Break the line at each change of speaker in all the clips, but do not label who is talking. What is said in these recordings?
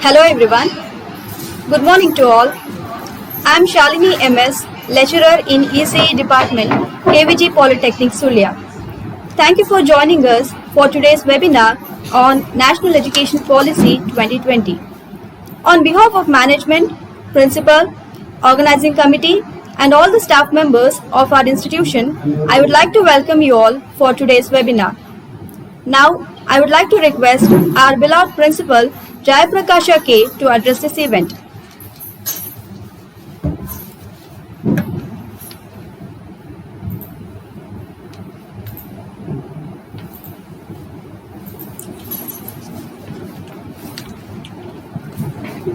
Hello everyone. Good morning to all. I am Shalini MS, lecturer in ECE department, KVG Polytechnic Sulia. Thank you for joining us for today's webinar on National Education Policy 2020. On behalf of management, principal, organizing committee, and all the staff members of our institution, I would like to welcome you all for today's webinar. Now, I would like to request our beloved principal, Jai Prakasha K, to address this event.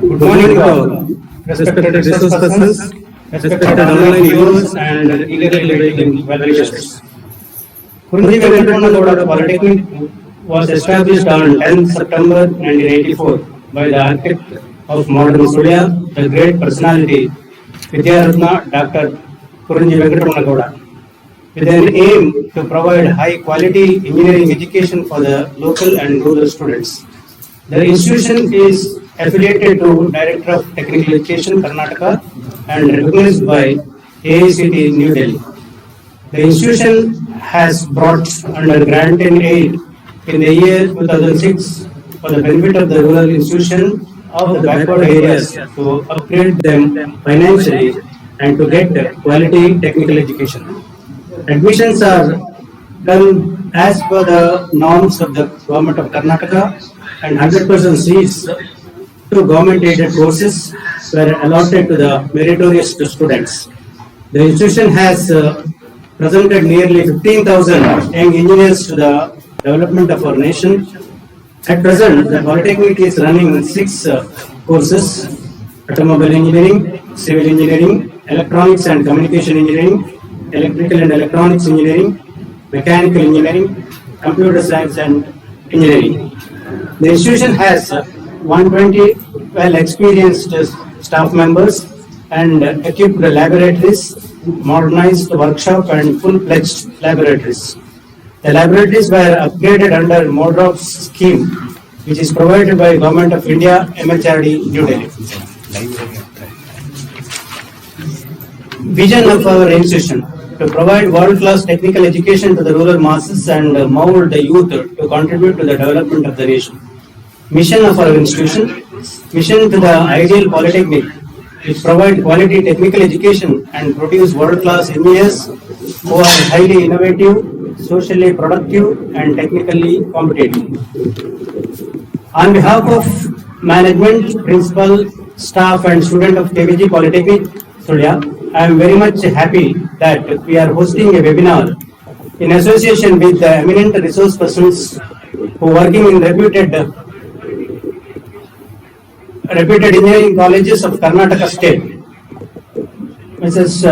Good morning, respected resource persons, respected online viewers, and eagerly well-wishers. Kurunji Venkatramana Polytechnic was established on 10 September 1984 by the architect of modern Sulia, the great personality Vidyaratna Dr. Kurunji Venkatramana, with an aim to provide high-quality engineering education for the local and rural students. The institution is affiliated to Director of Technical Education Karnataka and recognized by AICTE New Delhi. The institution has brought under grant and aid in the year 2006 for the benefit of the rural institution of the backward areas to upgrade them financially and to get quality technical education. Admissions are done as per the norms of the government of Karnataka, and 100% seats to government-aided courses were allotted to the meritorious students. The institution has presented nearly 15,000 young engineers to the development of our nation. At present, the Polytechnic is running 6 courses: automobile engineering, civil engineering, electronics and communication engineering, electrical and electronics engineering, mechanical engineering, computer science and engineering. The institution has 120 well-experienced staff members and equipped laboratories, modernized workshop and full-fledged laboratories. The laboratories were upgraded under MODROP scheme, which is provided by Government of India, MHRD, New Delhi. Vision of our institution: to provide world-class technical education to the rural masses and mold the youth to contribute to the development of the nation. Mission of our institution: mission to the ideal polytechnic, which provide quality technical education and produce world-class engineers who are highly innovative, socially productive, and technically competitive. On behalf of management, principal, staff, and student of KVG Polytechnic Sulia, I am very much happy that we are hosting a webinar in association with the eminent resource persons who are working in reputed engineering colleges of Karnataka State. Mrs.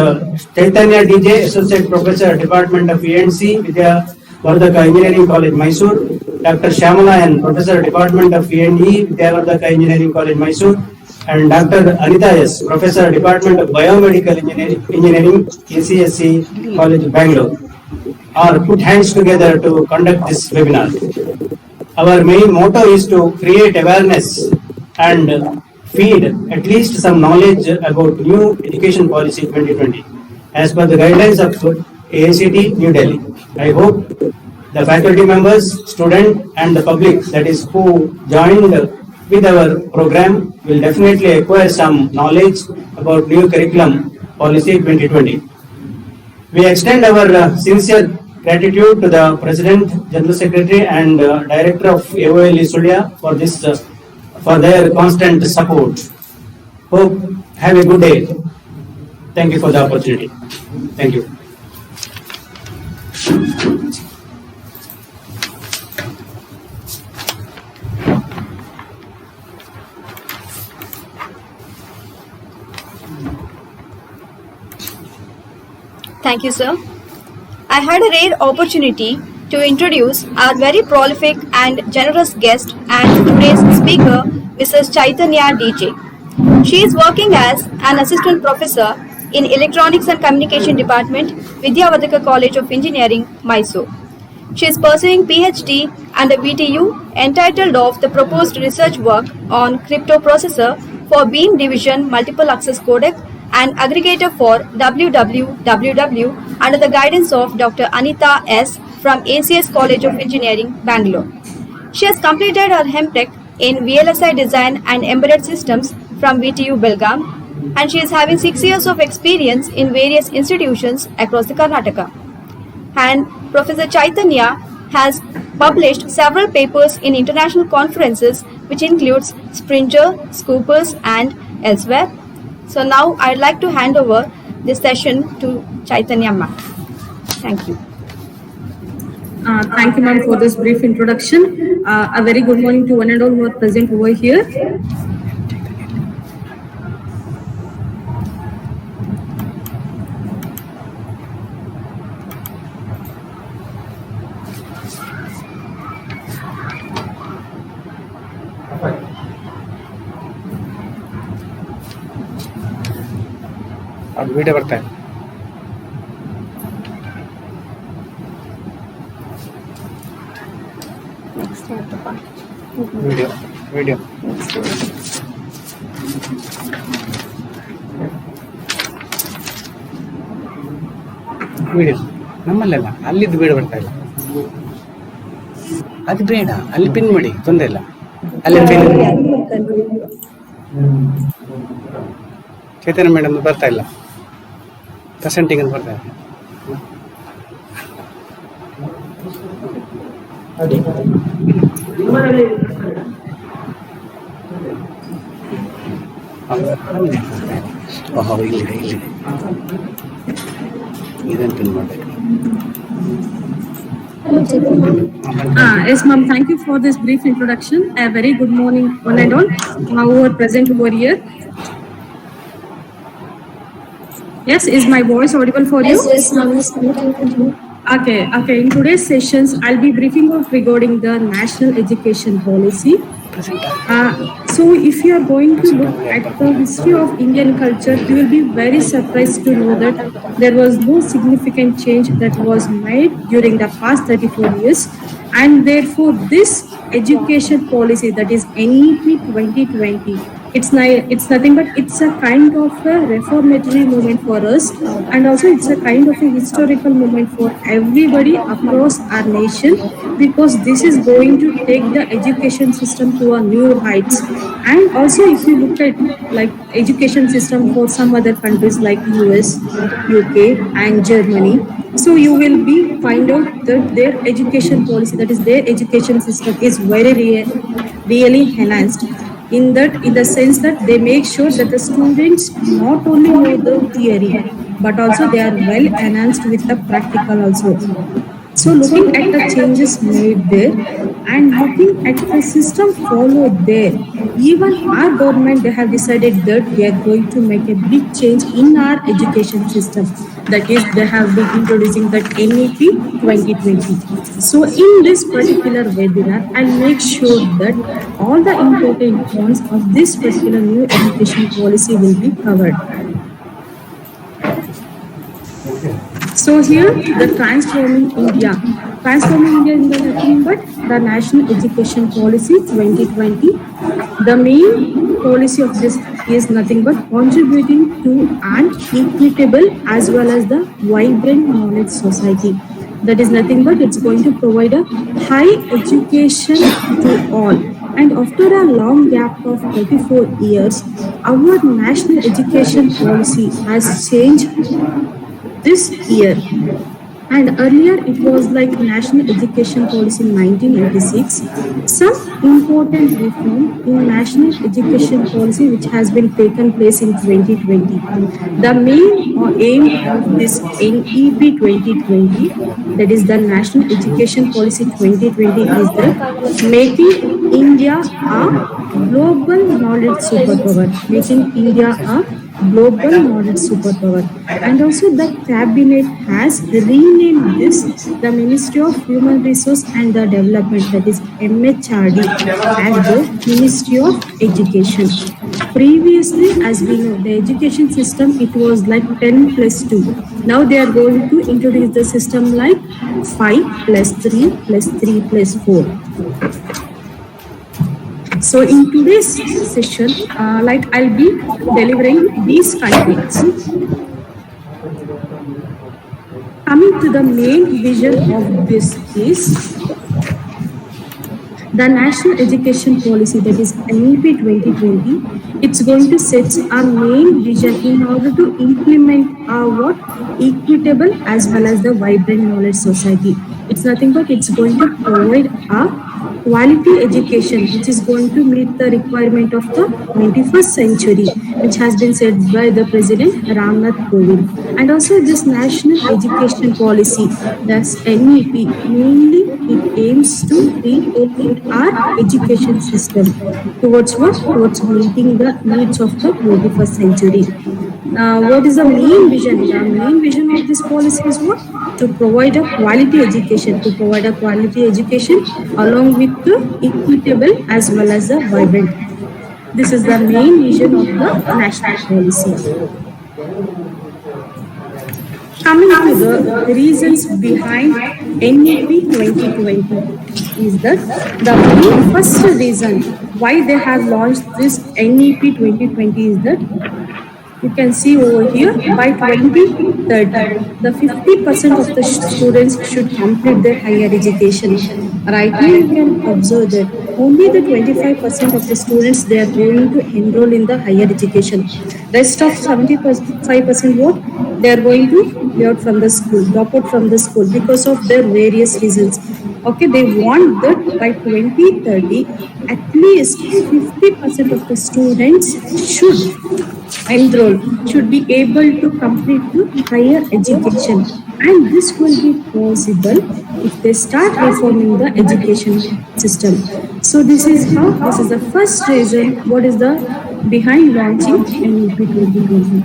Chaitanya DJ, Associate Professor, Department of E&C, Vidya Vardhaka Engineering College, Mysore. Dr. Shyamala and Professor, Department of E&E, Vidya Vardhaka Engineering College, Mysore. And Dr. Anita S, Professor, Department of Biomedical Engineering, KCSE College, Bangalore, are put hands together to conduct this webinar. Our main motto is to create awareness and feed at least some knowledge about new education policy 2020 as per the guidelines of AICTE New Delhi. I hope the faculty members, student and the public, that is who joined with our program, will definitely acquire some knowledge about new curriculum policy 2020. We extend our sincere gratitude to the President, General Secretary and Director of AOL Sulia for this for their constant support. Hope have a good day. Thank you for the opportunity. Thank you.
Thank you, sir. I had a rare opportunity to introduce our very prolific and generous guest and today's speaker, Mrs. Chaitanya DJ. She is working as an assistant professor in Electronics and Communication Department, Vidya Vardhaka College of Engineering, Mysore. She is pursuing PhD and the VTU entitled of the proposed research work on crypto processor for beam division multiple access codec and aggregator for WWWW under the guidance of Dr. Anita S. from ACS College of Engineering, Bangalore. She has completed her MTech in VLSI Design and Embedded Systems from VTU Belgaum, and she is having 6 years of experience in various institutions across the Karnataka. And Professor Chaitanya has published several papers in international conferences which includes Springer, Scoopers and elsewhere. So now I'd like to hand over this session to Chaitanya ma'am. Thank you.
Thank you, ma'am, for this brief introduction. A very good morning to one and all who are present over here.
ಅದು video ಬರ್ತಾ ಇದೆ. Video video ನಮ್ಮಲ್ಲೆಲ್ಲ ಅಲ್ಲಿದ್ದು video ಬರ್ತಾ ಇಲ್ಲ. ಅದು ಬೇಡ, ಅಲ್ಲಿ pin ಮಾಡಿ, ತೊಂದರೆ ಇಲ್ಲ. ಅಲ್ಲಿ ಪಿನ್ ಚೈತನ್ಯ ಮೇಡಮ್ ಬರ್ತಾ ಇಲ್ಲ, ಪ್ರೆಸೆಂಟಿಂಗ್ ಅಂತ ಬರ್ತಾ ಇದೆ. ಇಲ್ಲಿ ಇದನ್ನು ಪಿನ್ ಮಾಡಬೇಕು.
Yes, ma'am. Thank you for this brief introduction. A very good morning, one and all who are present over here. Yes, is my voice audible for you?
Yes, ma'am.
Okay. In today's sessions, I'll be briefing out regarding the national education policy. So if you are going to look at the history of Indian culture, you will be very surprised to know that there was no significant change that was made during the past 34 years. And therefore, this education policy, that is NEP 2020, it's nothing but it's a kind of a reformatory movement for us, and also it's a kind of a historical moment for everybody across our nation, because this is going to take the education system to a new heights. And also if you look at like education system for some other countries like US, UK and Germany, so you will be find out that their education policy, that is their education system, is very really enhanced in the sense that they make sure that the students not only know the theory but also they are well enhanced with the practical also. So looking at the changes made there and looking at the system followed there, even our government, they have decided that they are going to make a big change in our education system. That is, they have been introducing that NEP 2020. So in this particular webinar, I'll make sure that all the important points of this particular new education policy will be covered. So here, the Transforming India is nothing but the National Education Policy 2020. The main policy of this is nothing but contributing to an equitable as well as the vibrant knowledge society. That is nothing but it's going to provide a high education to all. And after a long gap of 34 years, our national education policy has changed this year. And earlier it was like National Education Policy in 1986. Some important reform in National Education Policy which has been taken place in 2020. The main aim of this NEP 2020, that is the National Education Policy 2020, is that making India a global knowledge superpower. Making India a global knowledge superpower. And also the cabinet has renamed this the Ministry of Human Resource and the Development, that is MHRD, as the Ministry of Education. Previously, as we know, the education system, it was like 10 plus 2. Now they are going to introduce the system like 5 plus 3 plus 3 plus 4. So in today's session, like I'll be delivering these contents. Coming to the main vision of this is the National Education Policy, that is NEP 2020. It's going to set our main vision in order to implement our equitable as well as the vibrant knowledge society. It's nothing but it's going to provide a quality education which is going to meet the requirement of the 21st century, which has been said by the President Ramnath Kovind. And also this National Education Policy, that's NEP, mainly it aims to reorient our education system towards what? Towards meeting the needs of the 21st century. What is the main vision? The main vision of this policy is what? To provide a quality education, along with the equitable as well as the vibrant. This is the main vision of the national policy. Coming to the reasons behind NEP 2020 is that the very first reason why they have launched this NEP 2020 is that you can see over here by 2030, the 50% of the students should complete their higher education. Right now you can observe that only the 25% of the students they are going to enroll in the higher education. Rest of 75% what? They are going to drop out from the school because of their various reasons. Okay, they want that by 2030, at least 50% of the students should be able to complete the higher education, and this will be possible if they start reforming the education system. So this is the first reason what is the behind launching NEP 2020.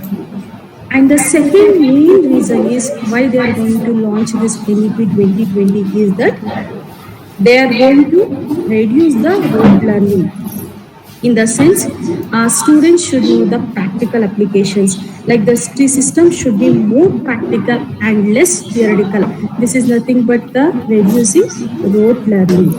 And the second main reason is why they are going to launch this NEP 2020 is that they are going to reduce the rote learning. In the sense, students should know the practical applications. Like the system should be more practical and less theoretical. This is nothing but the reducing rote learning.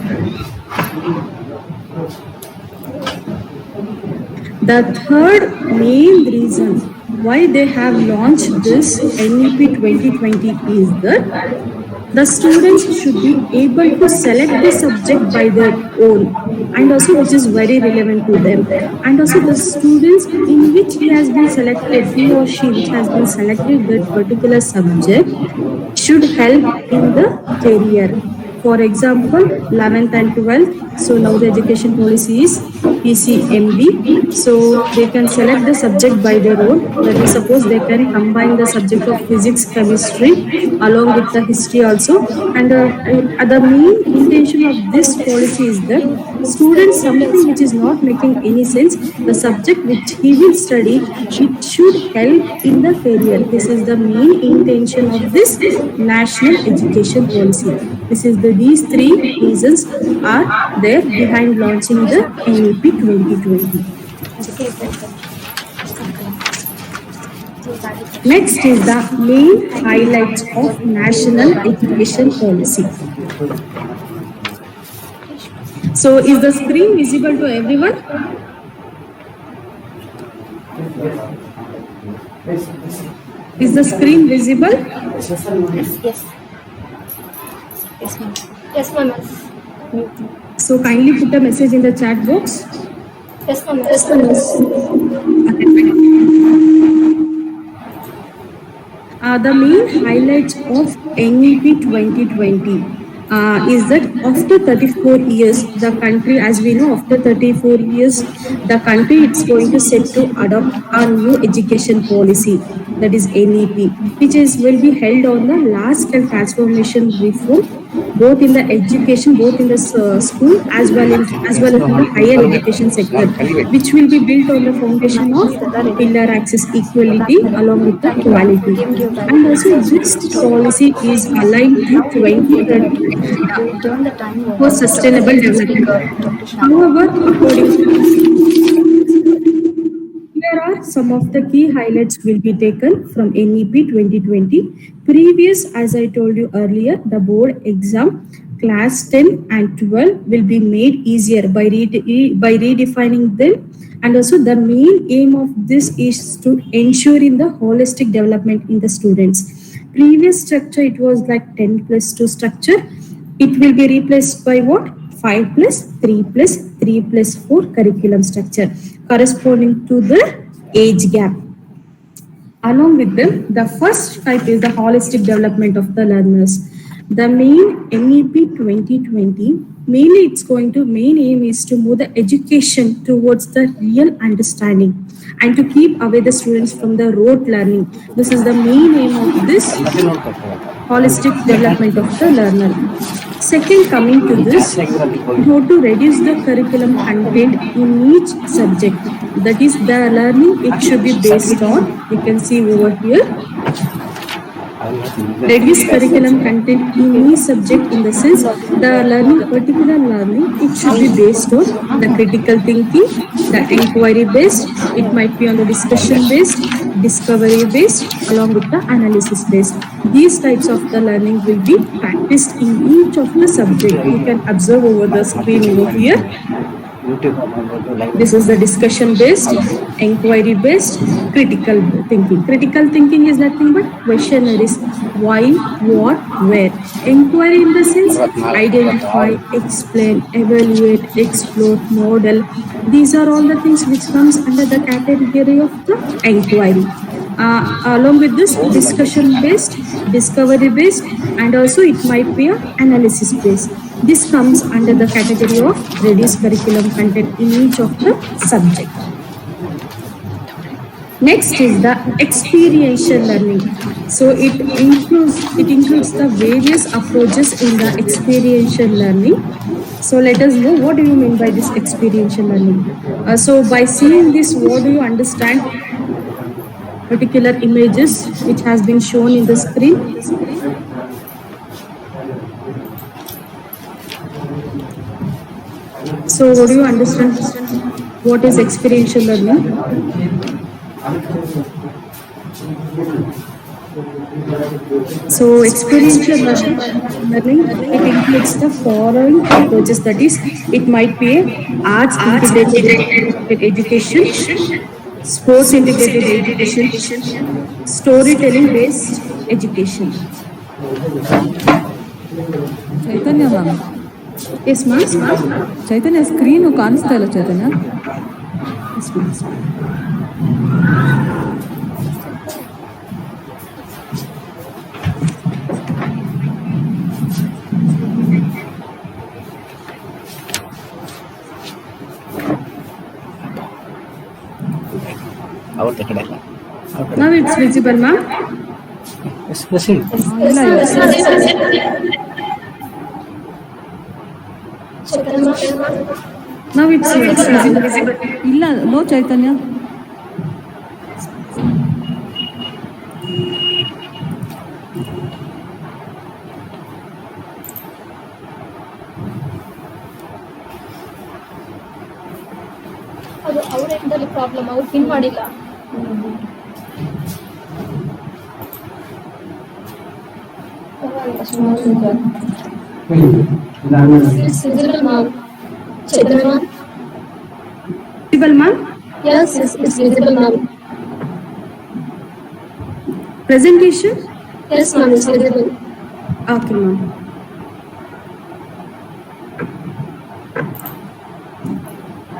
The third main reason why they have launched this NEP 2020 is that the students should be able to select the subject by their own, and also which is very relevant to them. And also the students in which he has been selected, he or she which has been selected that particular subject should help in the career. For example, 11th and 12th, so now the education policy is PCMB, so they can select the subject by their own. That is, suppose they can combine the subject of physics, chemistry along with the history also. And the main intention of this policy is that students, something which is not making any sense, the subject which he will study, it should help in the career. This is the main intention of this national education policy. These three reasons are there behind launching the NEP 2020. Next is the main highlights of national education policy. So is the screen visible to everyone? Is the screen visible?
Yes. Yes, ma'am. Yes, ma'am.
So kindly put a message in the chat box.
Yes, ma'am. Yes, ma'am.
The main highlights of NEP 2020 is that after 34 years, the country, as we know, after 34 years, the country is going to set to adopt a new education policy, that is NEP, which will be held on the large-scale transformation reform, both in the education, both in the school as well as in the higher education sector, which will be built on the foundation of pillar access equality along with the quality. And also this policy is aligned to 2030 for sustainable development. However, some of the key highlights will be taken from NEP 2020. Previous, as I told you earlier, the board exam class 10 and 12 will be made easier by redefining them, and also the main aim of this is to ensure in the holistic development in the students. Previous structure, it was like 10 plus 2 structure. It will be replaced by what? 5 plus 3 plus 3 plus 4 curriculum structure corresponding to the age gap. Along with them, the first type is the holistic development of the learners. The main NEP 2020, mainly it's going to, main aim is to move the education towards the real understanding and to keep away the students from the rote learning. This is the main aim of this holistic development of the learner. Second, coming to this, how to reduce the curriculum content in each subject. That is, the learning, it should be based on, you can see over here, reduce curriculum content in each subject, in the sense the learning, particular learning, it should be based on the critical thinking, the inquiry based, it might be on the discussion based, discovery based, along with the analysis based. These types of the learning will be practiced in each of the subject. You can observe over the screen over here. This is the discussion based, inquiry based, critical thinking. Critical thinking is nothing but questionnaires: why, what, where. Inquiry in the sense identify, explain, evaluate, explore, model. These are all the things which comes under the category of the inquiry. Along with this, discussion based, discovery based, and also it might be an analysis based. This comes under the category of reduced curriculum content in each of the subject. Next is the experiential learning. So it includes the various approaches in the experiential learning. So let us know, what do you mean by this experiential learning? So by seeing this, what do you understand? Particular images which has been shown in the screen. So what do you understand? What is experiential learning? So experiential learning, it includes the following approaches. That is, it might be a arts integrated education, sports integrated education, storytelling based education.
Chaitanya ma'am,
Yes, ma'am.
Chaitanya screen ಕಾಣಿಸ್ತಾ ಇಲ್ಲ ಚೈತನ್ಯ.
Yes, ma'am. Now it's visible, ma'am.
ಇಲ್ಲ ಇಲ್ಲ
Now it's visible.
ಇಲ್ಲ, no ಚೈತನ್ಯ.
ಅದು ಅವ್ರ ಎಂದಲ್ಲಿ problem, ಅವ್ರು pin ಮಾಡಿಲ್ಲ. Visible, ma'am. Chaitanya, ma'am.
Visible, ma'am.
Yes, it's visible, ma'am.
Presentation.
Yes, ma'am, it's visible.
Okay, ma'am.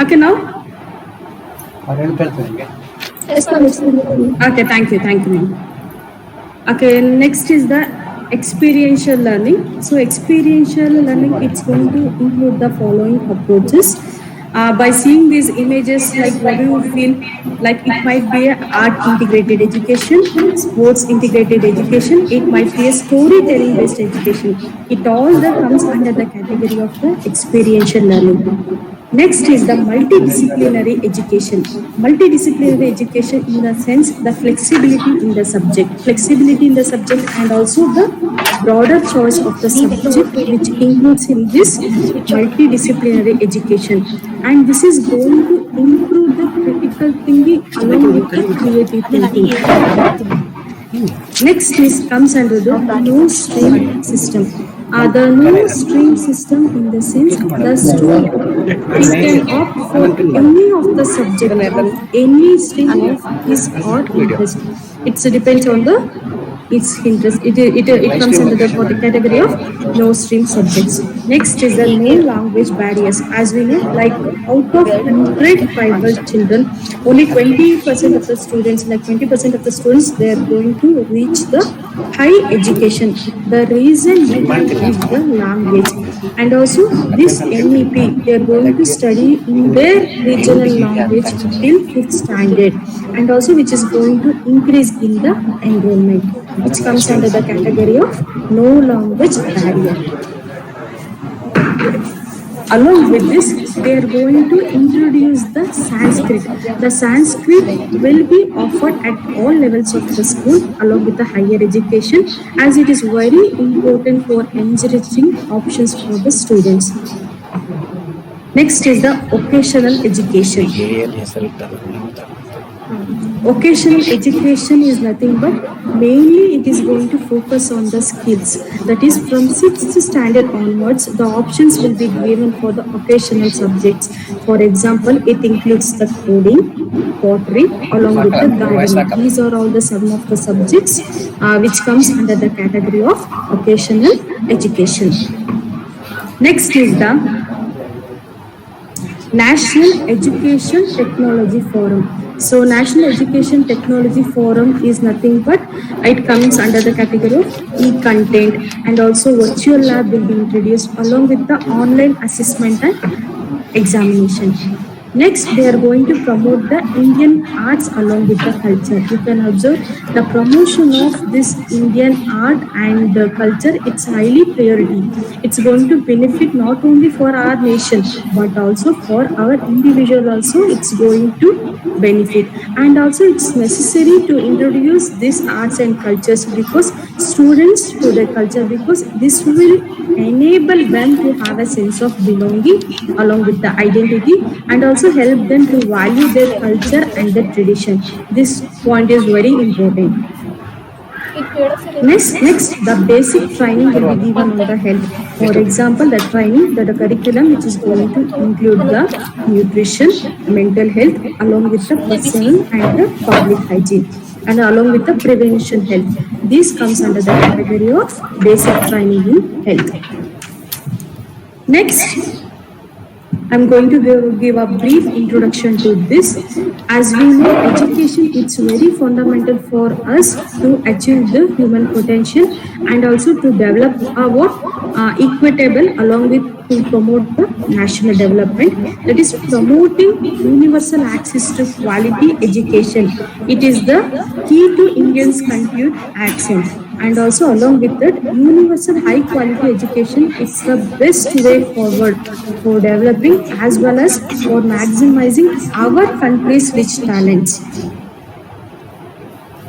Okay, now.
Yes, ma'am, it's visible.
Okay, thank you, ma'am. Okay, next is the experiential learning. So experiential learning, it's going to include the following approaches. By seeing these images, like what do you feel? Like it might be a art integrated education, sports integrated education, it might be a storytelling based education. It all that comes under the category of the experiential learning. Next is the multidisciplinary education. Multidisciplinary education in the sense the flexibility in the subject and also the broader choice of the subject which includes in this multidisciplinary education, and this is going to improve the critical thinking along with the creative thinking. Next is comes under the no stream system. The no stream system in the sense the student can opt for any of the subject level, any stream of his or interest. It depends on the its interest. It comes under the category of no stream subjects. Next is the no language barriers. As we know, like out of 100 tribal children, only 20% of the students, they are going to reach the high education. The reason behind is the language, and also this NEP, they are going to study in their regional language till 5th standard, and also which is going to increase in the enrollment, which comes under the category of no language barrier. Along with this, they are going to introduce the Sanskrit. The Sanskrit will be offered at all levels of the school along with the higher education, as it is very important for enriching options for the students. Next is the occasional education. Occasional education is nothing but mainly it is going to focus on the skills. That is, from 6th standard onwards, the options will be given for the occasional subjects. For example, it includes the coding, pottery, along with the gardening. These are all the some of the subjects which comes under the category of occasional education. Next is the National Education Technology Forum. So National Education Technology Forum is nothing but it comes under the category of e-content, and also virtual lab will be introduced along with the online assessment and examination. Next, they are going to promote the Indian arts along with the culture. You can observe the promotion of this Indian art and the culture, it's highly priority. It's going to benefit not only for our nation, but also for our individual also it's going to benefit. And also it's necessary to introduce these arts and cultures because students to their culture, because this will enable them to have a sense of belonging along with the identity, and also help them to value their culture and their tradition. This point is very important. Next, the basic training will be given on the health. For example, the training, the curriculum which is going to include the nutrition, mental health, along with the personal and the public hygiene, and along with the prevention health. This comes under the category of basic training in health. Next, I'm going to give a brief introduction to this. As we know, education is very fundamental for us to achieve the human potential and also to develop our equitable along with to promote the national development. That is promoting universal access to quality education. It is the key to Indians' continued action. And also along with that, universal high quality education is the best way forward for developing as well as for maximizing our country's rich talents.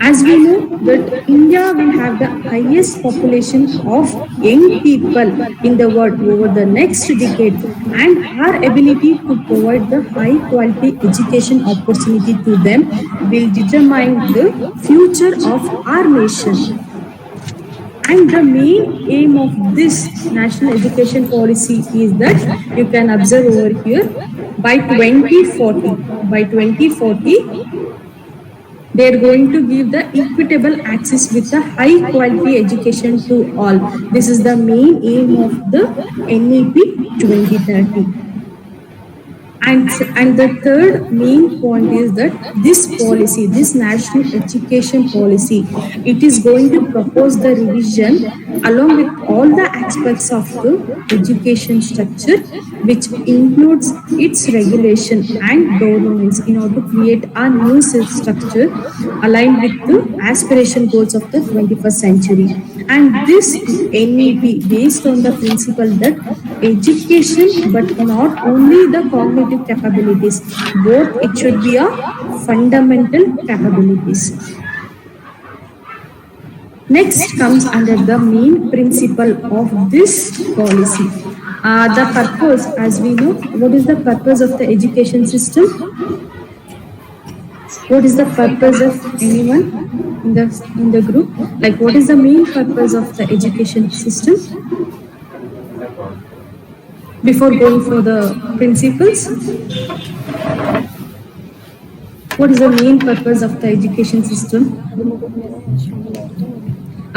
As we know that India will have the highest population of young people in the world over the next decade, and our ability to provide the high quality education opportunity to them will determine the future of our nation. And the main aim of this national education policy is that you can observe over here by 2040, they are going to give the equitable access with the high quality education to all. This is the main aim of the NEP 2030. And the third main point is that this policy, this national education policy, it is going to propose the revision along with all the aspects of the education structure, which includes its regulation and governance in order to create a new structure aligned with the aspiration goals of the 21st century. And this NEP based on the principle that education, but not only the cognitive capabilities, both it should be a fundamental capabilities. Next comes under the main principle of this policy. The purpose, as we know, what is the purpose of the education system? What is the purpose of anyone in the group? Like, what is the main purpose of the education system? Before going for the principles, what is the main purpose of the education system?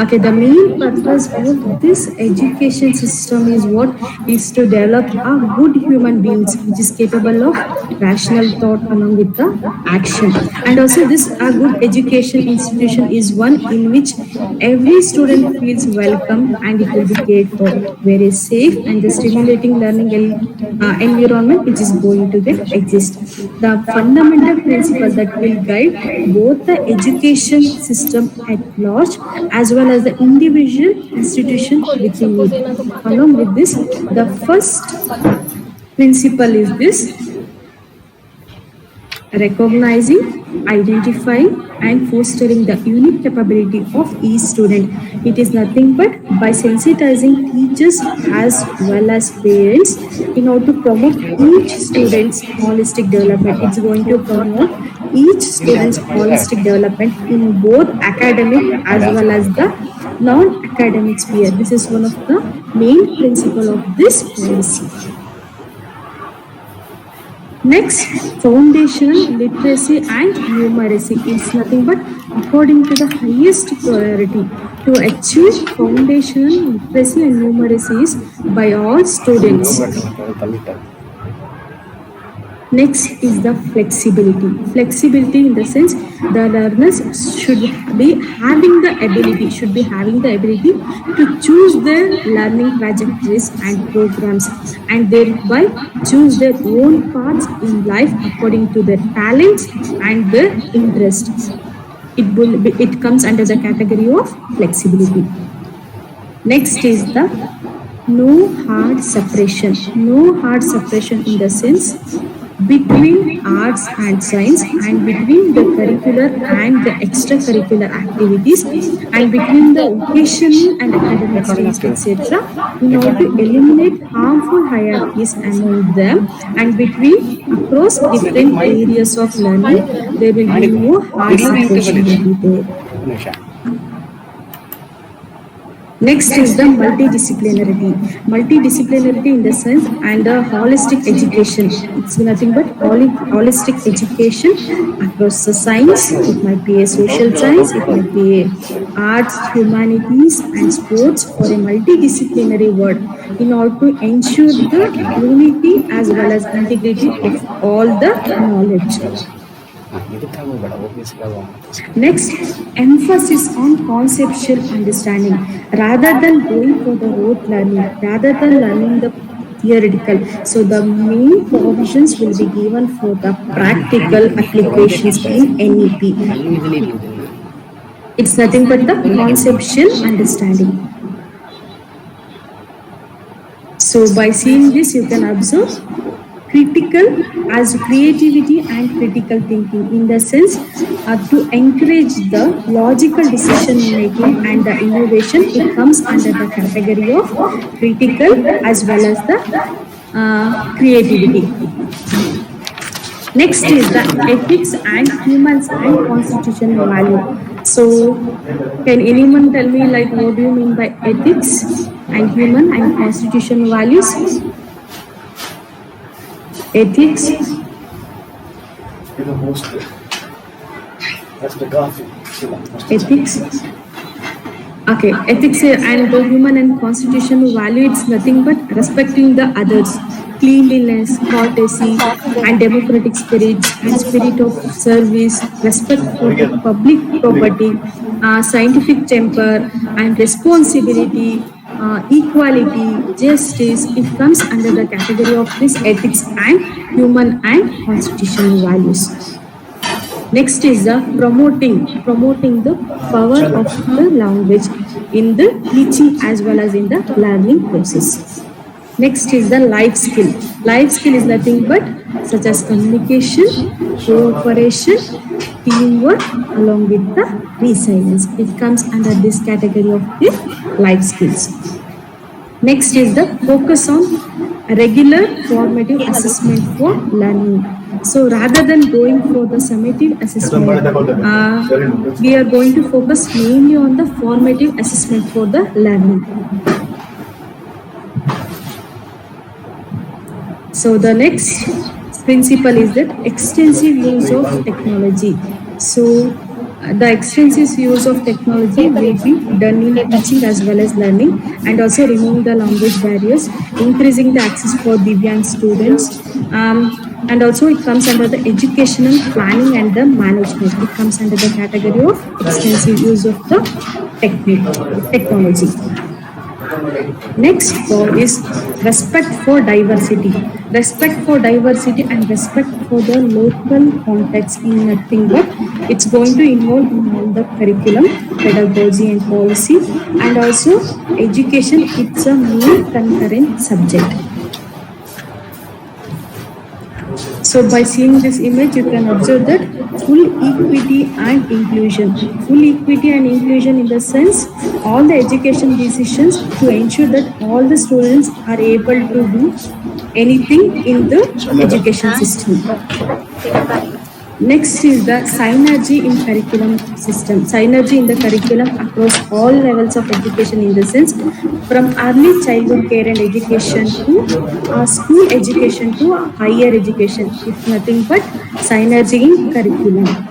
Okay, the main purpose of this education system is what? Is to develop a good human beings which is capable of rational thought along with the action. And also this a good education institution is one in which every student feels welcome and it will be cared for, very safe and the stimulating learning environment which is going to get exist. The fundamental principle that will guide both the education system at large as well as the individual institution within it. Along with this, the first principle is this: recognizing, identifying and fostering the unique capability of each student. It is nothing but by sensitizing teachers as well as parents in order to promote each student's holistic development. It's going to promote each student's holistic development in both academic as well as the non-academic sphere. This is one of the main principles of this policy. Next, foundational literacy and numeracy is nothing but according to the highest priority to achieve foundational literacy and numeracy is by all students. Next is the flexibility. Flexibility in the sense the learners should be having the ability to choose their learning trajectories and programs and thereby choose their own paths in life according to their talents and their interests. It comes under the category of flexibility. Next is the no hard separation. No hard separation in the sense between arts and science and between the curricular and the extracurricular activities and between the vocational and academic streams, etc. in order to eliminate harmful hierarchies among them and between across different areas of learning, there will be no hard separation there. Next is the multidisciplinarity. Multidisciplinarity in the sense and the holistic education. It's nothing but holistic education across the science. It might be a social science, it might be arts, humanities and sports or a multidisciplinary world in order to ensure the unity as well as integrity of all the knowledge. Next, emphasis on conceptual understanding rather than going for the rote learning, rather than learning the theoretical. So the main provisions will be given for the practical applications in NEP. It's nothing but the conceptual understanding. So by seeing this, you can observe critical as creativity and critical thinking in the sense to encourage the logical decision making and the innovation. It comes under the category of critical as well as the creativity. Next is the ethics and humans and constitutional value. So can anyone tell me like what do you mean by ethics and human and constitutional values? Ethics. Ethics. Okay, ethics and the human and constitutional value, it's nothing but respecting the others, cleanliness, courtesy, and democratic spirit and spirit of service, respect for the public property, scientific temper, and responsibility, equality, justice. It comes under the category of this ethics and human and constitutional values. Next is the promoting the power of the language in the teaching as well as in the learning process. Next is the life skill. Life skill is nothing but such as communication, cooperation, teamwork along with the resilience. It comes under this category of the life skills. Next is the focus on regular formative assessment for learning. So rather than going for the summative assessment, we are going to focus mainly on the formative assessment for the learning. So the next principle is that extensive use of technology. So the extensive use of technology will be done in teaching as well as learning, and also removing the language barriers, increasing the access for Divyang students, and also it comes under the educational planning and the management. It comes under the category of extensive use of the technology. Next is respect for diversity. Respect for diversity and respect for the local context in nothing but it's going to involve in all the curriculum, pedagogy and policy, and also education. It's a main concurrent subject. So by seeing this image, you can observe that full equity and inclusion. Full equity and inclusion in the sense, all the education decisions to ensure that all the students are able to do anything in the education system. Next is the synergy in curriculum system. Synergy in the curriculum across all levels of education in the sense from early childhood care and education to school education to higher education. It's nothing but synergy in curriculum.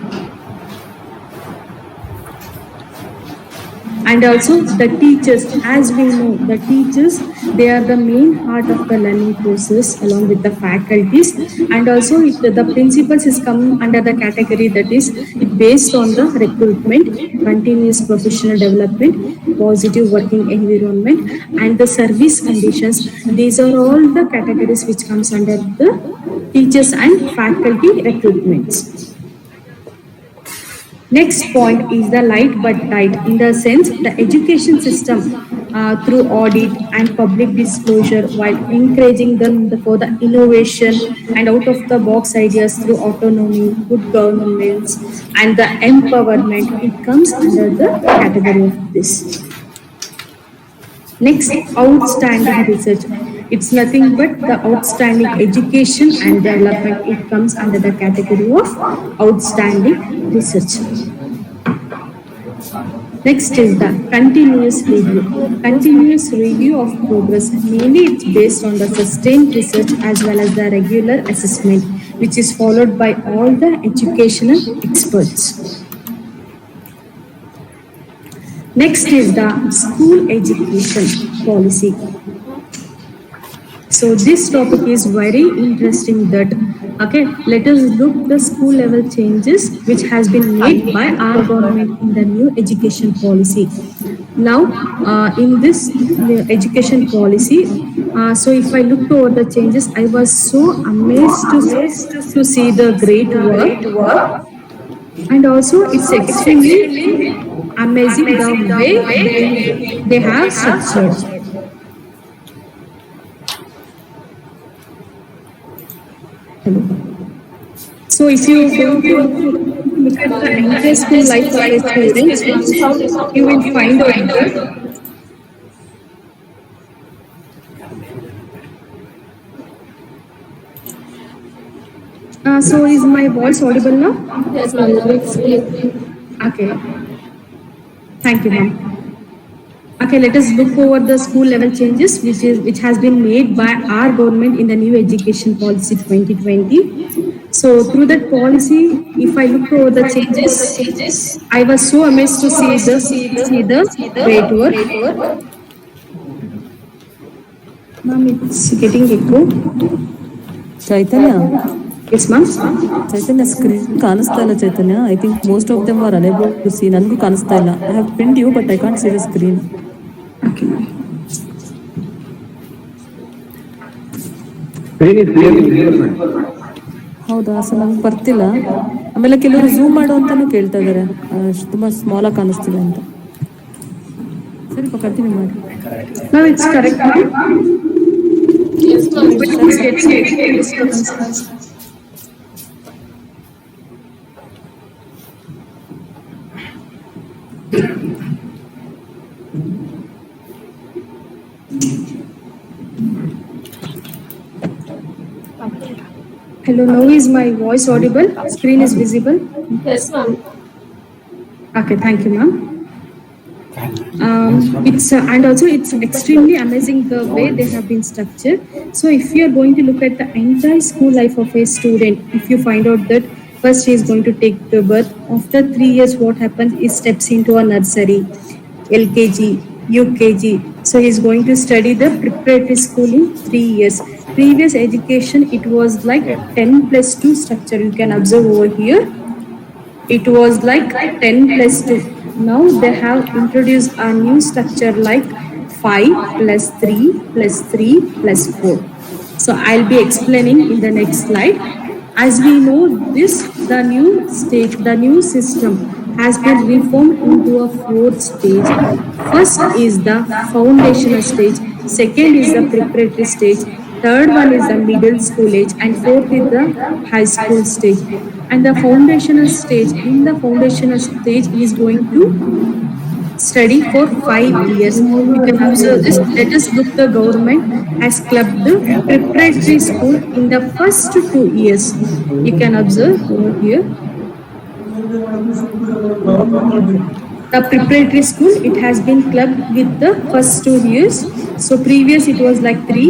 And also the teachers, as we know, the teachers, they are the main heart of the learning process along with the faculties. And also the principles is come under the category that is it based on the recruitment, continuous professional development, positive working environment, and the service conditions. These are all the categories which comes under the teachers and faculty recruitments. Next point is the light but tight, in the sense the education system through audit and public disclosure while encouraging them for the innovation and out of the box ideas through autonomy, good governance and the empowerment. It comes under the category of this. Next, outstanding research. It's nothing but the outstanding education and development. It comes under the category of outstanding research. Next is the continuous review. Continuous review of progress. Mainly it's based on the sustained research as well as the regular assessment, which is followed by all the educational experts. Next is the school education policy. So this topic is very interesting that, okay, let us look the school level changes which has been made by our government in the new education policy. Now, in this education policy, so if I looked over the changes, I was so amazed to see the great work. And also it's extremely amazing the way they have structured. So if you look at the entire school life of a student, you will find out that so is my voice audible now?
Yes, ma'am. Now it's clear.
Okay. Thank you, ma'am. Okay, let us look over the school level changes which has been made by our government in the new education policy 2020. So through that policy, if I look over the changes, I was so amazed to see the way it work. Ma'am, it's getting echo.
Chaitanya
Yes, ma'am.
Chaitanya screen ಕಾಣಿಸ್ತಾ ಇಲ್ಲ Chaitanya. I think most of them are unable to see. ನನಗೂ ಕಾಣಿಸ್ತಾ ಇಲ್ಲ. I have pinned you but I can't see the screen.
Okay.
ಹೌದಾ sir, ನಂಗೆ ಬರ್ತಿಲ್ಲ. ಆಮೇಲೆ ಕೆಲವರು ಝೂಮ್ ಮಾಡು ಅಂತಾನು ಕೇಳ್ತಾ ಇದ್ದಾರೆ, ತುಂಬ ಸ್ಮಾಲ್ ಆಗಿ ಕಾಣಿಸ್ತಿದೆ ಅಂತ. ಸರಿ ಕಂಟಿನ್ಯೂ ಮಾಡಿ.
Now it's correct, ma'am.
Yes, ma'am.
It's getting disturbance. Hello, now is my voice audible? Screen is visible?
Yes, ma'am.
Okay, thank you, ma'am. It's and also it's extremely amazing the way they have been structured. So if you are going to look at the entire school life of a student, if you find out that first he is going to take the birth, after 3 years what happens is steps into a nursery, LKG, UKG. So he is going to study the preparatory school in 3 years. Previous education, it was like 10+2 structure. You can observe over here. It was like 10+2. Now they have introduced a new structure like 5+3+3+4. So I'll be explaining in the next slide. As we know this, the new stage, the new system has been reformed into a 4th stage. First is the foundational stage, second is the preparatory stage, third one is the middle school age, and fourth is the high school stage. And the foundational stage, in the foundational stage he is going to study for 5 years. You can observe this. Let us look, the government has clubbed the preparatory school in the first 2 years. You can observe over here. The preparatory school, it has been clubbed with the first 2 years. So previous it was like 3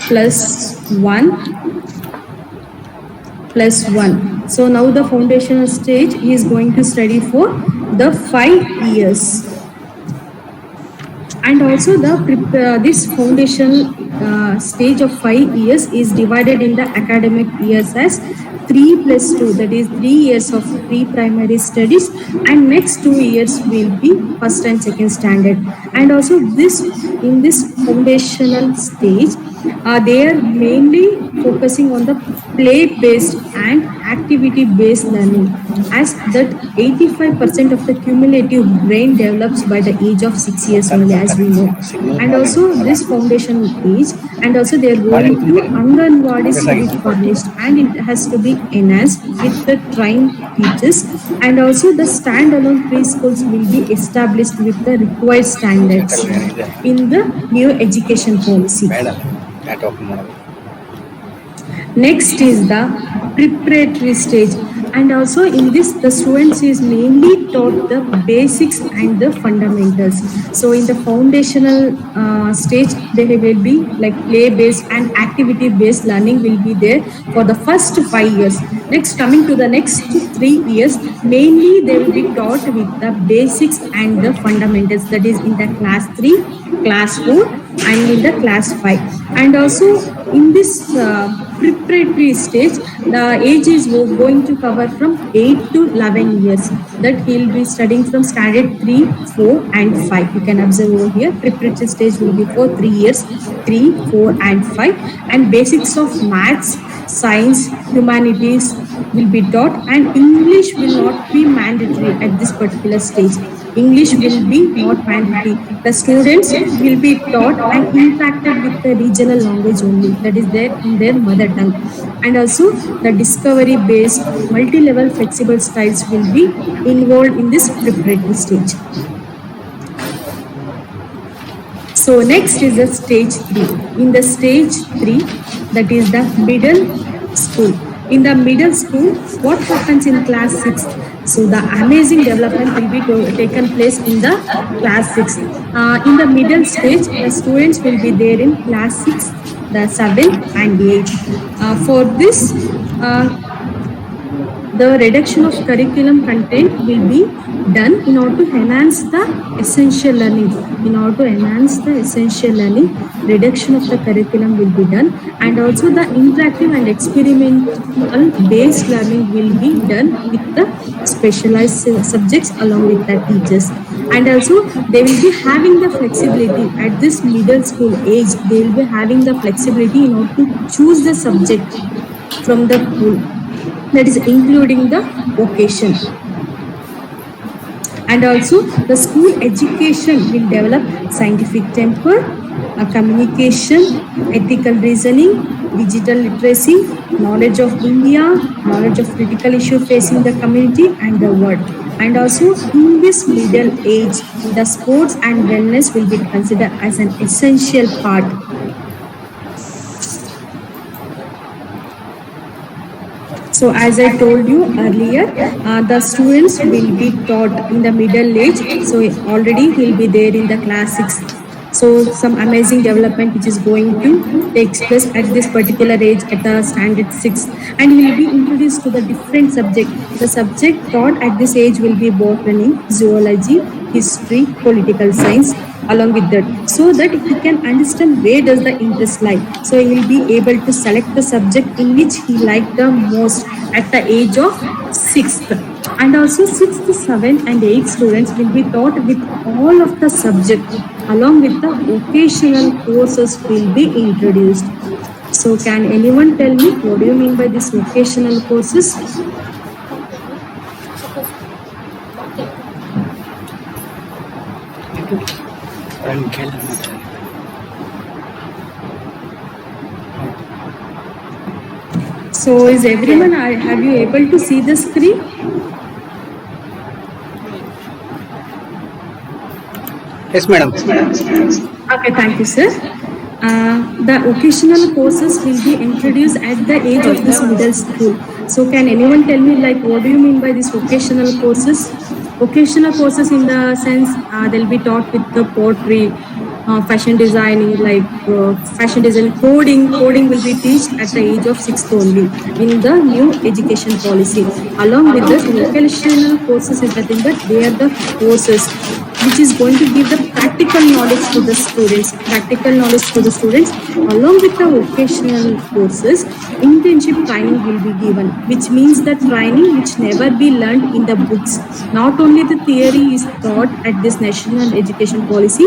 plus 1 plus 1. So now the foundational stage he is going to study for the 5 years. And also this foundational stage of 5 years is divided in the academic years as 3+2, that is 3 years of pre-primary studies, and next 2 years will be first and second standard. And also in this foundational stage, they are mainly focusing on the play-based and activity-based learning, as that 85% of the cumulative brain develops by the age of 6 years only, as we know. And also this foundational age, and also they are going to Anganwadi study furnished, and it has to be enhanced with the trained teachers. And also the standalone preschools will be established with the required standards in the new education policy. Next is the preparatory stage, and also in this the students is mainly taught the basics and the fundamentals. So in the foundational stage they will be like play based and activity based learning will be there for the first 5 years. Next, coming to the next 3 years, mainly they will be taught with the basics and the fundamentals, that is in the class 3, class 4 and in the class 5. And also in this preparatory stage, the age is going to cover from 8 to 11 years, that he will be studying from standard 3, 4 and 5. You can observe over here, preparatory stage will be for 3 years, 3, 4 and 5, and basics of maths, science, humanities will be taught, and English will not be mandatory at this particular stage. English will be not mandatory. The students will be taught and interacted with the regional language only, that is there in their mother tongue. And also the discovery based multi-level flexible styles will be involved in this preparatory stage. So next is the stage 3. In the stage 3, that is the middle school. In the middle school, what happens in class 6? So the amazing development will be taken place in the class 6. In the middle stage, the students will be there in class 6, the 7th and 8th. For this, the reduction of curriculum content will be done in order to enhance the essential learning. In order to enhance the essential learning, reduction of the curriculum will be done, and also the interactive and experimental based learning will be done with the specialized subjects along with the teachers. And also they will be having the flexibility at this middle school age. They will be having the flexibility in order to choose the subject from the pool, that is including the vocation. And also the school education will develop scientific temper, communication, ethical reasoning, digital literacy, knowledge of India, knowledge of critical issue facing the community and the world. And also in this middle age, the sports and wellness will be considered as an essential part. So as I told you earlier, the students will be taught in the middle age. So already he'll be there in the class 6. So some amazing development which is going to take place at this particular age at the standard 6. And he will be introduced to the different subject. The subject taught at this age will be botany, zoology, history, political science, along with that, so that he can understand where does the interest lie. So he will be able to select the subject in which he liked the most at the age of 6th. And also 6th, 7th and 8th students will be taught with all of the subject along with the vocational courses will be introduced. So can anyone tell me what do you mean by this vocational courses? So is everyone, have you able to see the screen?
Yes, madam.
Okay, thank you, sir. The vocational courses will be introduced at the age of this middle school. So can anyone tell me like what do you mean by these vocational courses? Vocational courses in the sense they'll be taught with the poetry, fashion designing, like fashion design, coding will be taught at the age of 6th only in the new education policy. Along with this, vocational courses is nothing but they are the courses which is going to give the practical knowledge to the students. Along with the vocational courses, internship training will be given, which means the training which never be learned in the books. Not only the theory is taught at this national education policy,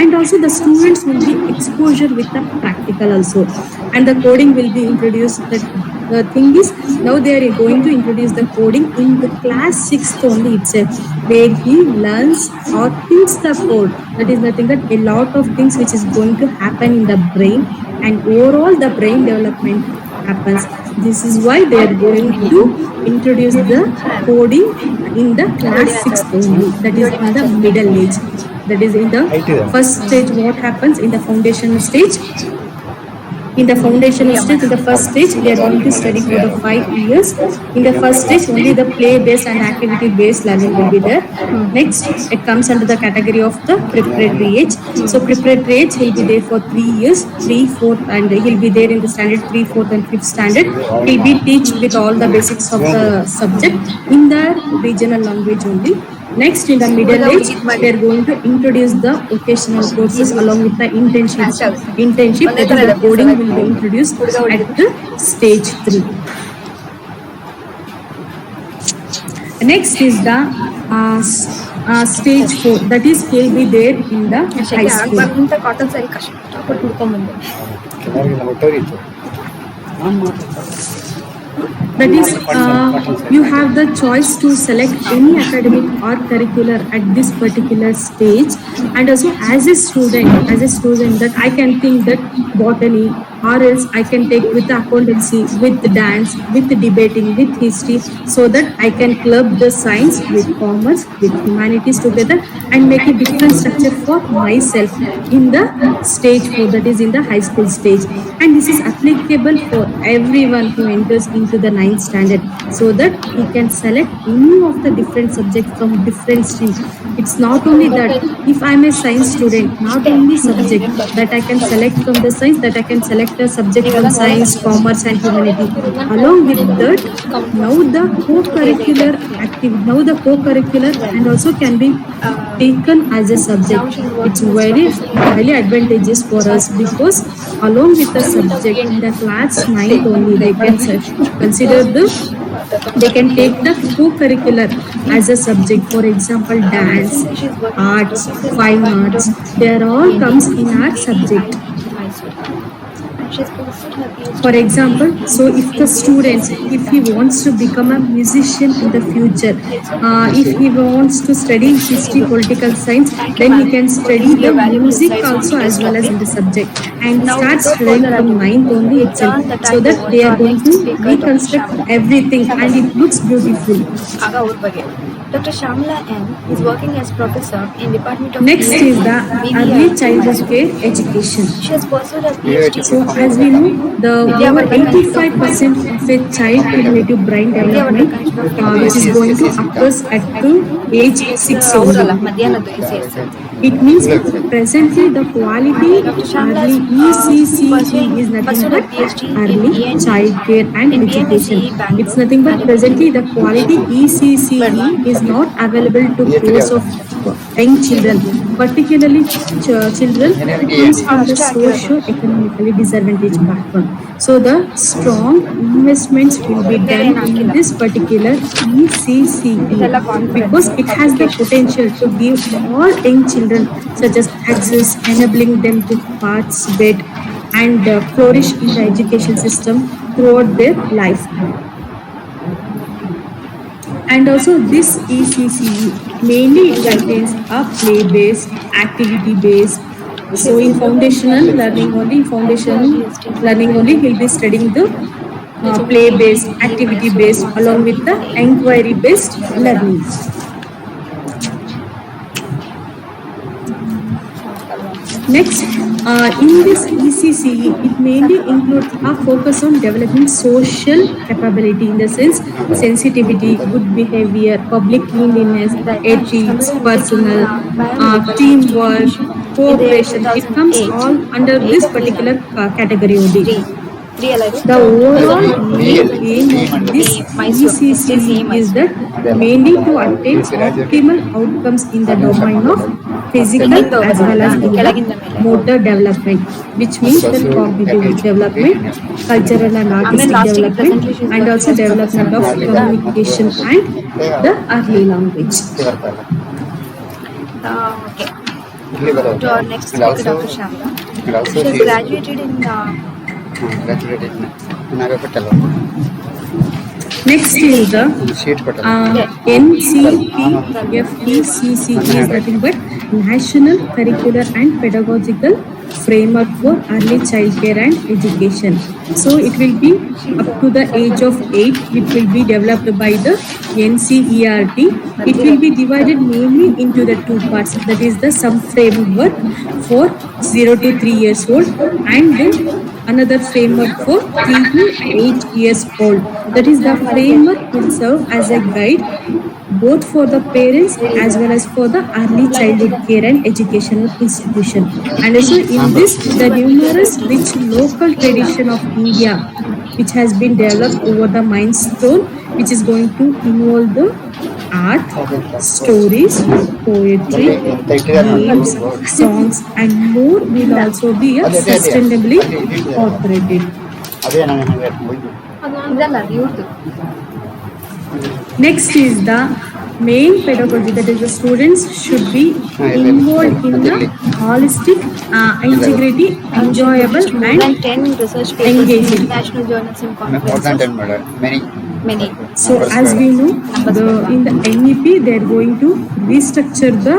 and also the students will be exposure with the practical also. And the coding will be introduced. The thing is, now they are going to introduce the coding in the class 6th only itself, where he learns or thinks the code. That is nothing but a lot of things which is going to happen in the brain, and overall the brain development happens. This is why they are going to introduce the coding in the class 6th only, that is in the middle age. That is in the first stage. What happens in the foundational stage? In the foundational stage, in the first stage, they are going to study for the 5 years. In the first stage, only the play-based and activity-based learning will be there. Next, it comes under the category of the preparatory age. So, preparatory age, he'll be there for 3 years, 3, 4, and he'll be there in the standard 3, 4th, and 5th standard. He'll be teach with all the basics of the subject in the regional language only. Next, in the middle age, we are going to introduce the vocational courses along with the internship. That is the coding will be introduced at the stage 3. Next is the stage 4. That is, he'll be there in the high school. That is, you have the choice to select any academic or curricular at this particular stage. And also as a student that I can think that botany, or else I can take with the accountancy, with the dance, with the debating, with history, so that I can club the science with commerce, with humanities together and make a different structure for myself in the stage 4, that is in the high school stage. And this is applicable for everyone who enters into the 9th standard, so that he can select any of the different subjects from different streams. It's not only that if I'm a science student, not only subject that I can select from the science, that I can select the subject from science, commerce, and humanity. Along with that, now the co-curricular and also can be taken as a subject. It's very highly advantageous for us because along with the subject in the class 9 only they can consider they can take the co-curricular as a subject. For example, dance, arts, fine arts, they are all comes in our subject. For example, so if the student, if he wants to become a musician in the future, if he wants to study history, political science, then he can study the music also as well as in the subject and start studying from 9th only itself, so that they are going to reconstruct everything and it looks beautiful.
Dr. Shamla N is working as professor in Department of
Next
Music,
is the
BBI.
early childhood care education.
She has pursued a PhD.
So as we know, the over 85% of a child cumulative brain development, which is going to occur at the age 6
ಅವರಲ್ಲ
only.
ಮಧ್ಯಾಹ್ನದ್ದು ಸೇರಿಸಿ
It means presently the quality early ECCE is nothing but early child care and education. It's nothing but presently the quality ECCE is not available to those of young children, particularly children comes from the socio-economically disadvantaged background. So the strong investments will be done in this particular ECCE because it has the potential to give all young children such as access, enabling them to participate and flourish in the education system throughout their lifetime. And also this ECCE mainly contains a play-based, activity-based. So in foundational learning only, he'll be studying the play-based, activity-based along with the inquiry-based learning. Next, in this ECCE, it mainly includes a focus on developing social capability in the sense sensitivity, good behavior, public cleanliness, ethics, personal, teamwork, cooperation. It comes all under this particular category only. The overall aim of this ECCE is that mainly to attain optimal outcomes in the domain of physical as well as in the motor development, which means the cognitive development, cultural and artistic development, and also development of communication and the early language.
Okay. To our next speaker, Dr. Shamla. She has graduated in
Next is the NCPFECCE is nothing but National Curricular and Pedagogical Framework for Early Child Care and Education. So it will be up to the age of 8. It will be developed by the NCERT. It will be divided mainly into the two parts. That is the some framework for 0 to 3 years old and then another framework for 3 to 8 years old. That is the framework will serve as a guide both for the parents as well as for the early childhood care and educational institution. And also in this, the numerous rich local tradition of India, which has been developed over the milestone, which is going to involve the art, stories, poetry, games, songs, and more will also be sustainably portrayed.
ಇದಲ್ಲ ಇವ್ರದ್ದು
Next is the main pedagogy, that is the students should be involved in the holistic, integrity, enjoyable
more than
and
10 research papers in
engaging.
international journals and
More than
conferences.
10, madam. Many.
Many.
So as we know, in the NEP they are going to restructure the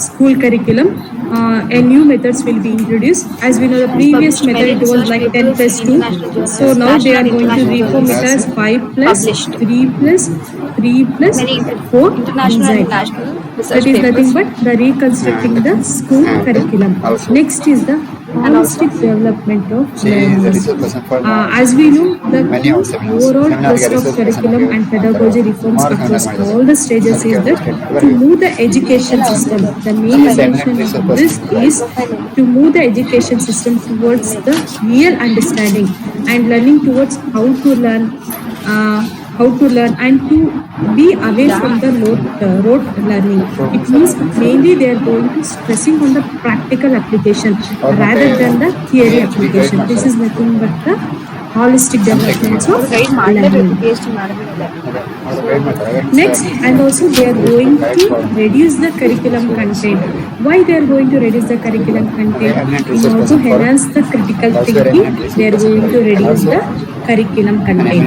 school curriculum and new methods will be introduced. As we know, the previous method it was like 10 plus 2. So now they are going to reform it as 5 plus 3 plus 3 plus
Many
4
international and
inside.
national
That
research
is nothing
papers.
but the reconstructing the school curriculum. Next is the holistic development of
She is a
learners.
research person for
As we know, the
many of seminars.
overall
Seminar
thrust of
research
curriculum
person
and pedagogy reforms
Mark
across
Anand
all the stages is that to move the education system, the main intention of this is to move the education system towards the real understanding and learning towards how to learn and to be away from the rote learning. It means mainly they are going to stressing on the practical application rather than the theory application. This is nothing but the holistic developments of
guide ಮಾಡಲೇಬೇಕು
learning.
P H D ಮಾಡಬೇಕು.
Next, and also they are going to reduce the curriculum content. Why they are going to reduce the curriculum content? In order to enhance the critical thinking, they are going to reduce the curriculum content.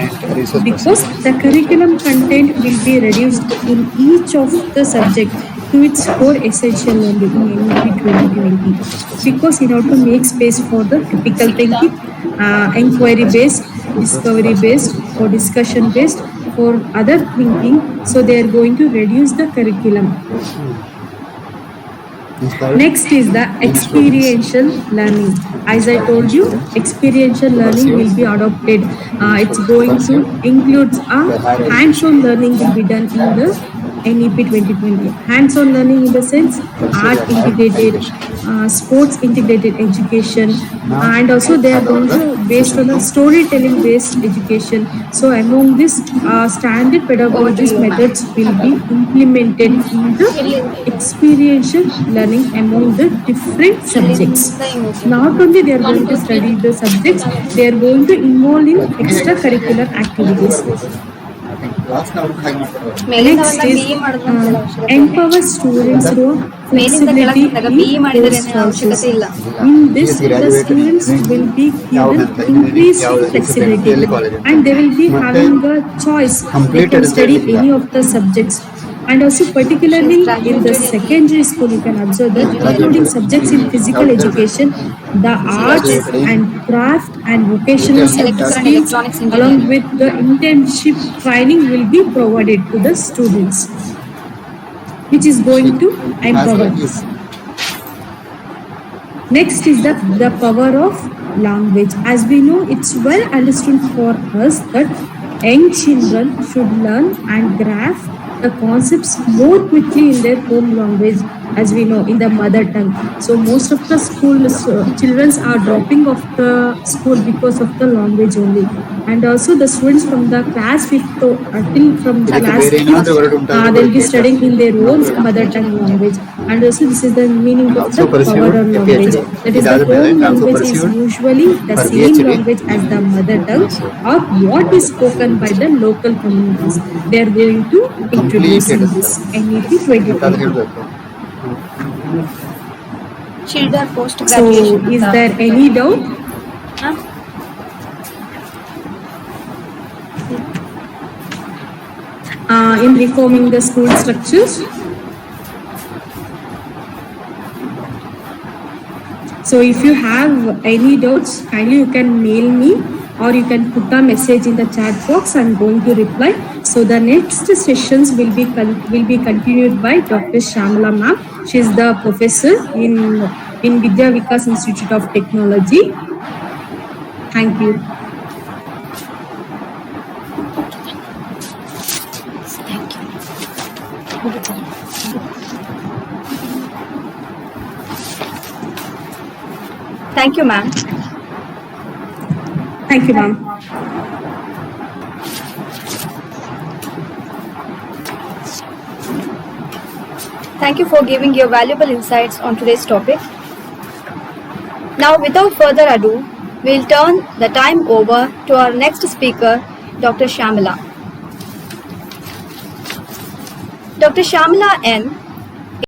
Because the curriculum content will be reduced in each of the subject to its core essential only in NEP 2020. Because in order to make space for the critical thinking, inquiry based, discovery based, or discussion based, for other thinking, so they are going to reduce the curriculum. Next is the experiential learning. As I told you, experiential learning will be adopted. It's going to include hands-on learning will be done in the NEP 2020. Hands-on learning in the sense art integrated, sports integrated education, and also they are going to based on the storytelling based education. So among this standard pedagogies methods will be implemented in the experiential learning among the different subjects. Not only they are going to study the subjects, they are going to involve in extracurricular activities.
ಮೇಲಿಂದ
Next
B
is
E ಮಾಡೋದು
empower students through
ಮೇಲಿಂದ
flexibility
ಕೆಳಗೆ B E
in
ಮಾಡಿದರೆ
course
ಅವಶ್ಯಕತೆ
choices.
ಇಲ್ಲ.
In this, the students will be given increased flexibility and they will be having a choice. They can study any of the subjects. And also particularly in the secondary school, you can observe that including subjects in physical education, the arts and craft and vocational
Electrical and
skills
electronics engineering.
along with the internship training will be provided to the students, which is going to empower. Next is the power of language. As we know, it's well understood for us that young children should learn and grasp the concepts more quickly in their home language, as we know, in the mother tongue. So most of the children are dropping off the school because of the language only. And also the students from the class fifth till from the class fifth, they'll be studying in their own mother tongue language. And also this is the meaning of the power of language. That is, the home language is usually the same language as the mother tongue or what is spoken by the local communities. They are going to introduce in this NEP 2020.
children post
So
graduation.
is there any doubt? In reforming the school structures? So if you have any doubts, kindly you can mail me or you can put a message in the chat box. I'm going to reply. So the next sessions will be continued by Dr. Shamala ma'am. She is the professor in Vidya Vikas Institute of Technology. Thank you.
Thank you, ma'am.
Thank you, ma'am.
Thank you for giving your valuable insights on today's topic. Now, without further ado, we'll turn the time over to our next speaker, Dr. Shamala. Dr. Shamala N.